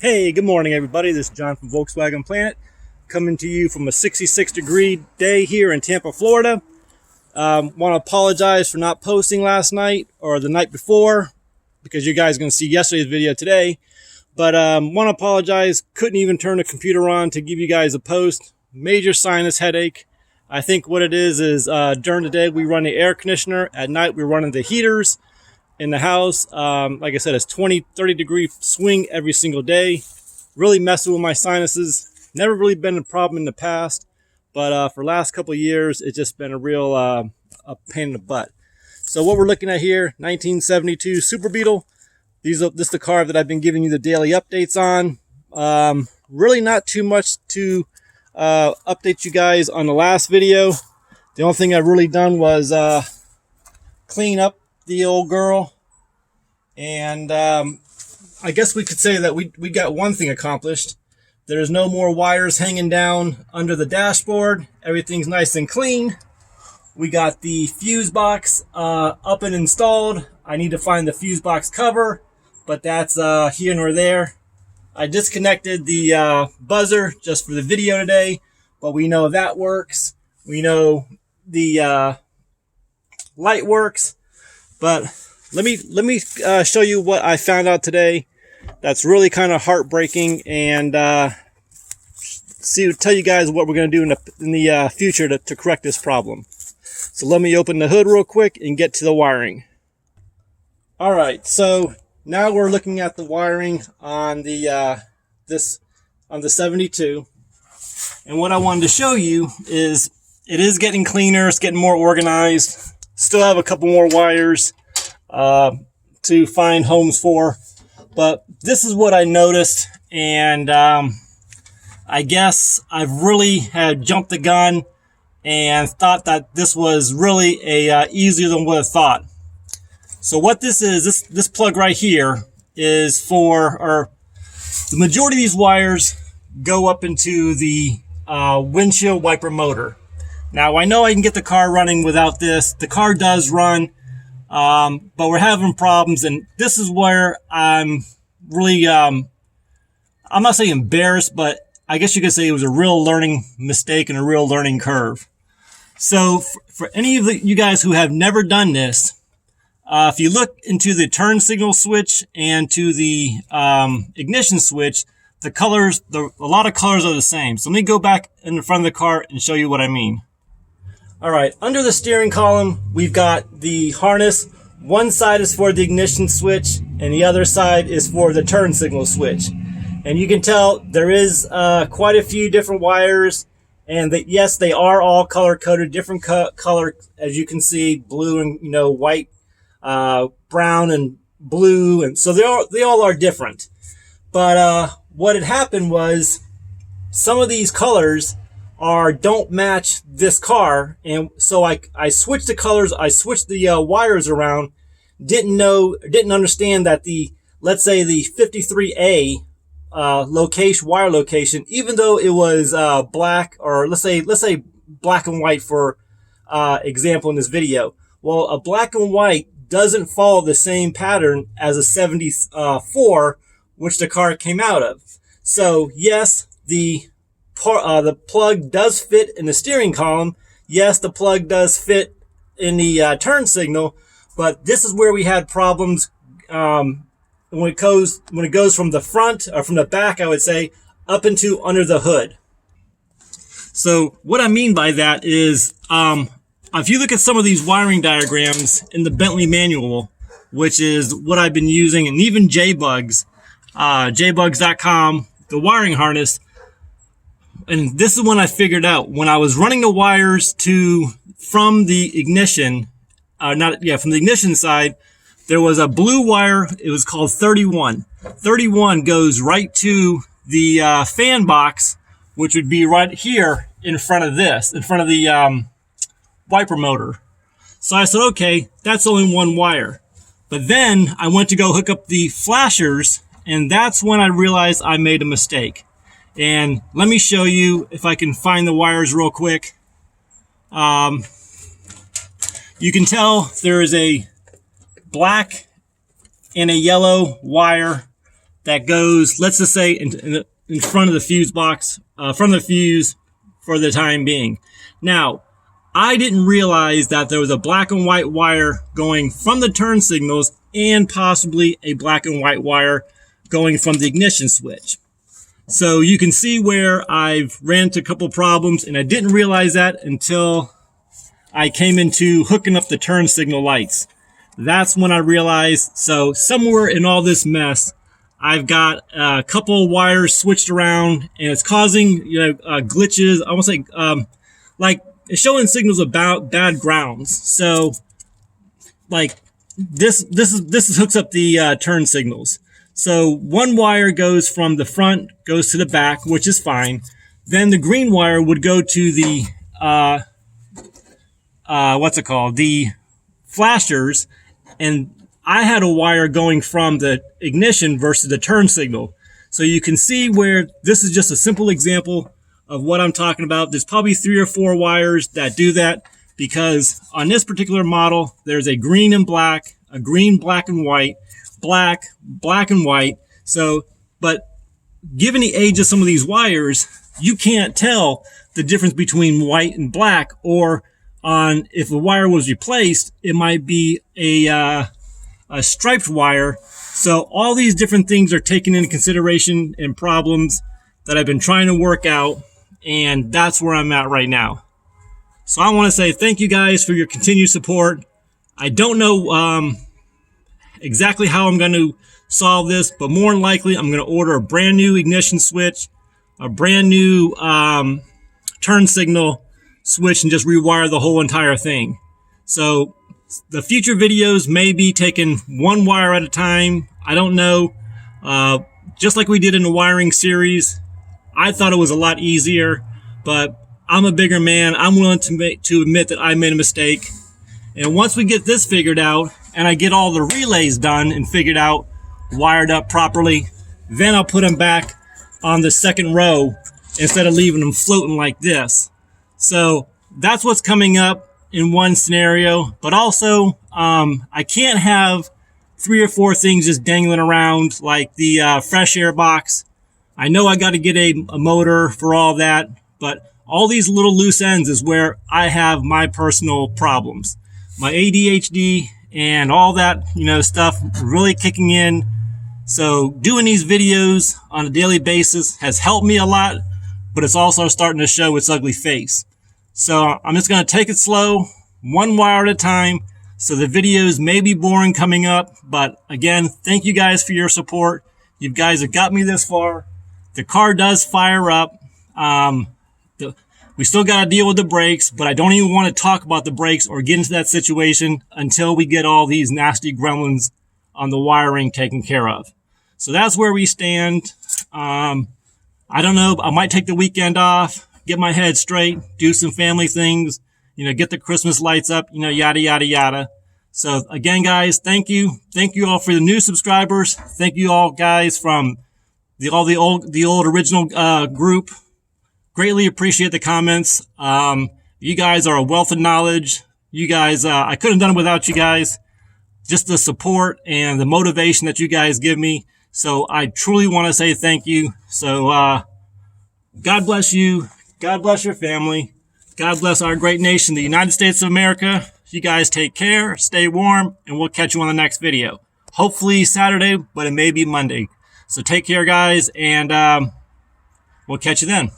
Hey, good morning everybody. This is John from Volkswagen Planet, coming to you from a 66-degree day here in Tampa, Florida. Want to apologize for not posting last night or the night before, because you guys are going to see yesterday's video today. But want to apologize, couldn't even turn the computer on to give you guys a post. Major sinus headache. I think what it is during the day we run the air conditioner, at night we're running the heaters in the house. Like I said, it's 20-30 degree swing every single day. Really messing with my sinuses. Never really been a problem in the past, but for the last couple of years it's just been a real a pain in the butt. So what we're looking at here, 1972 Super Beetle. This is the car that I've been giving you the daily updates on. Really not too much to update you guys on the last video. The only thing I've really done was clean up the old girl, and I guess we could say that we got one thing accomplished. There's no more wires hanging down under the dashboard. Everything's nice and clean. We got the fuse box up and installed. I need to find the fuse box cover, but that's here nor there. I disconnected the buzzer just for the video today, but we know that works. We know the light works. But let me show you what I found out today. That's really kind of heartbreaking, and tell you guys what we're going to do in the future to correct this problem. So let me open the hood real quick and get to the wiring. All right, so now we're looking at the wiring on the 72, and what I wanted to show you is it is getting cleaner. It's getting more organized. Still have a couple more wires to find homes for, but this is what I noticed, and I guess I've really had jumped the gun and thought that this was really easier than what I thought. So what this is, this plug right here is for, or the majority of these wires go up into the windshield wiper motor. Now I know I can get the car running without this. The car does run, but we're having problems, and this is where I'm really, I'm not saying embarrassed, but I guess you could say it was a real learning mistake and a real learning curve. So for any of you guys who have never done this, if you look into the turn signal switch and to the ignition switch, the colors, a lot of colors are the same. So let me go back in the front of the car and show you what I mean. All right, under the steering column, we've got the harness. One side is for the ignition switch, and the other side is for the turn signal switch. And you can tell there is quite a few different wires, and that yes, they are all color coded, different color, as you can see, blue and white, brown and blue, and so they all are different. But what had happened was some of these colors don't match this car, and so I switched the colors, I switched the wires around, didn't understand that let's say the 53A wire location, even though it was black, or let's say black and white for example in this video. Well, a black and white doesn't follow the same pattern as a 74, which the car came out of. So yes, the plug does fit in the steering column. Yes, the plug does fit in the turn signal, but this is where we had problems when it goes from the front, or from the back, I would say, up into under the hood. So what I mean by that is, if you look at some of these wiring diagrams in the Bentley manual, which is what I've been using, and even JBugs, jbugs.com, the wiring harness. And this is when I figured out, when I was running the wires from the ignition, from the ignition side, there was a blue wire. It was called 31. 31 goes right to the fan box, which would be right here in front of the wiper motor. So I said, okay, that's only one wire. But then I went to go hook up the flashers, and that's when I realized I made a mistake. And let me show you if I can find the wires real quick. You can tell there is a black and a yellow wire that goes, let's just say, in front of the fuse box, from the fuse for the time being. Now, I didn't realize that there was a black and white wire going from the turn signals and possibly a black and white wire going from the ignition switch. So you can see where I've ran into a couple problems, and I didn't realize that until I came into hooking up the turn signal lights. That's when I realized, so somewhere in all this mess, I've got a couple of wires switched around, and it's causing, glitches. I want to say, like it's showing signals about bad grounds. So, like this hooks up the turn signals. So one wire goes from the front, goes to the back, which is fine. Then the green wire would go to the the flashers, and I had a wire going from the ignition versus the turn signal. So you can see where this is just a simple example of what I'm talking about. There's probably 3 or 4 wires that do that, because on this particular model, there's a green and black, a green, black and white, black, black and white. So, but given the age of some of these wires, you can't tell the difference between white and black, or on if a wire was replaced, it might be a striped wire. So all these different things are taken into consideration and problems that I've been trying to work out, and that's where I'm at right now. So I want to say thank you guys for your continued support. I don't know exactly how I'm going to solve this, but more than likely I'm going to order a brand new ignition switch, a brand new turn signal switch, and just rewire the whole entire thing. So the future videos may be taking one wire at a time. I don't know. Just like we did in the wiring series, I thought it was a lot easier, but I'm a bigger man. I'm willing to admit that I made a mistake. And once we get this figured out, and I get all the relays done and figured out, wired up properly, then I'll put them back on the second row instead of leaving them floating like this. So that's what's coming up in one scenario. But also, I can't have 3 or 4 things just dangling around like the fresh air box. I know I got to get a motor for all that, but all these little loose ends is where I have my personal problems. My ADHD and all that, stuff really kicking in. So doing these videos on a daily basis has helped me a lot, but it's also starting to show its ugly face. So I'm just going to take it slow, one wire at a time. So the videos may be boring coming up, but again, thank you guys for your support. You guys have got me this far. The car does fire up. We still got to deal with the brakes, but I don't even want to talk about the brakes or get into that situation until we get all these nasty gremlins on the wiring taken care of. So that's where we stand. I don't know. I might take the weekend off, get my head straight, do some family things, get the Christmas lights up, yada, yada, yada. So again, guys, thank you. Thank you all for the new subscribers. Thank you all guys from the old original group. Greatly appreciate the comments. You guys are a wealth of knowledge. You guys, I couldn't have done it without you guys. Just the support and the motivation that you guys give me. So I truly want to say thank you. So, God bless you. God bless your family. God bless our great nation, the United States of America. You guys take care, stay warm, and we'll catch you on the next video. Hopefully Saturday, but it may be Monday. So take care, guys, and we'll catch you then.